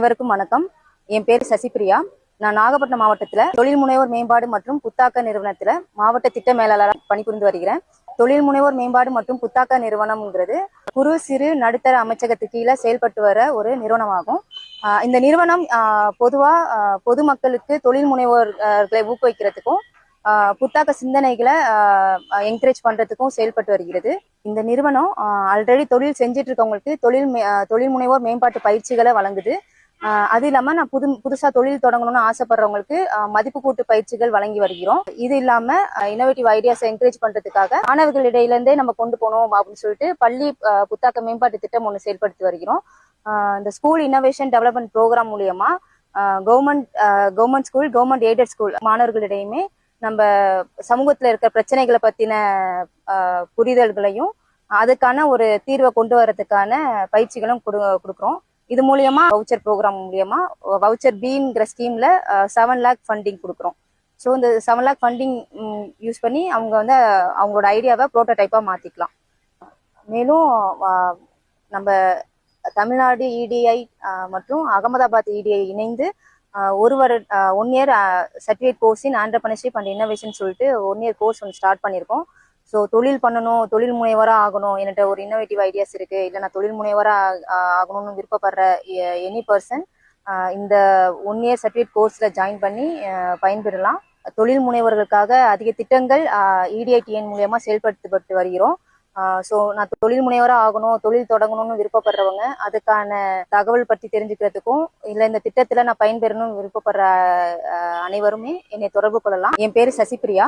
அனைவருக்கும் வணக்கம். என் பேர் சசிபிரியா. நான் நாகப்பட்டினம் மாவட்டத்தில் தொழில் முனைவோர் மேம்பாடு மற்றும் புத்தாக்க நிறுவனத்தில் மாவட்ட திட்ட மேலாளராக பணிபுரிந்து வருகிறேன். தொழில் முனைவோர் மேம்பாடு மற்றும் புத்தாக்க நிறுவனம்ங்கிறது குறு சிறு நடுத்தர அமைச்சகத்துக்கு கீழே செயல்பட்டு வர ஒரு நிறுவனமாகும். இந்த நிறுவனம் பொதுமக்களுக்கு தொழில் முனைவோர்களை ஊக்குவிக்கிறதுக்கும் புத்தாக்க சிந்தனைகளை என்கரேஜ் பண்றதுக்கும் செயல்பட்டு வருகிறது. இந்த நிறுவனம் ஆல்ரெடி தொழில் செஞ்சுட்டு இருக்கவங்களுக்கு தொழில் முனைவோர் மேம்பாட்டு பயிற்சிகளை வழங்குது. அது இல்லாம நான் புதுசா தொழில் தொடங்கணும்னு ஆசைப்படுறவங்களுக்கு மதிப்பு கூட்டு பயிற்சிகள் வழங்கி வருகிறோம். இது இல்லாம இன்னோவேட்டிவ் ஐடியாஸ் என்கரேஜ் பண்றதுக்காக மாணவர்களிடையில இருந்தே நம்ம கொண்டு போனோம் அப்படின்னு சொல்லிட்டு பள்ளி புத்தாக்க மேம்பாட்டு திட்டம் ஒன்று செயல்படுத்தி வருகிறோம். இந்த ஸ்கூல் இன்னோவேஷன் டெவலப்மெண்ட் ப்ரோக்ராம் மூலியமா government school, government aided school மாணவர்களிடையுமே நம்ம சமூகத்துல இருக்க பிரச்சனைகளை பத்தின புரிதல்களையும் அதுக்கான ஒரு தீர்வை கொண்டு வரதுக்கான பயிற்சிகளும் கொடுக்குறோம். இது மூலியமா வவுச்சர் ப்ரோக்ராம் மூலியமா வவுச்சர் பீங்கிற ஸ்கீம்ல 7 lakh ஃபண்டிங் கொடுக்குறோம். ஸோ இந்த 7 lakh ஃபண்டிங் யூஸ் பண்ணி அவங்க அவங்களோட ஐடியாவை ப்ரோட்டோடைப்பா மாத்திக்கலாம். மேலும் நம்ம தமிழ்நாடு இடிஐ மற்றும் அகமதாபாத் இடிஐ இணைந்து 1 year certificate course in entrepreneurship and innovation சொல்லிட்டு 1 year கோர்ஸ் ஒன்று ஸ்டார்ட் பண்ணியிருக்கோம். ஸோ தொழில் பண்ணணும், தொழில் முனைவராக ஆகணும், என்கிட்ட ஒரு இன்னோவேட்டிவ் ஐடியாஸ் இருக்கு, இல்லை நான் தொழில் முனைவராக ஆகணும்னு விருப்பப்படுற எனி பர்சன் இந்த 1 year சர்டிஃபிகேட் கோர்ஸில் ஜாயின் பண்ணி பயன்பெறலாம். தொழில் முனைவர்களுக்காக அதிக திட்டங்கள் இடிஐடிஎன் மூலியமா செயல்படுத்தப்பட்டு வருகிறோம். ஸோ நான் தொழில் முனைவராக ஆகணும், தொழில் தொடங்கணும்னு விருப்பப்படுறவங்க அதுக்கான தகவல் பற்றி தெரிஞ்சுக்கிறதுக்கும் இல்லை இந்த திட்டத்தில் நான் பயன்பெறணும்னு விருப்பப்படுற அனைவருமே என்னை தொடர்பு கொள்ளலாம். என் பேர் சசிபிரியா.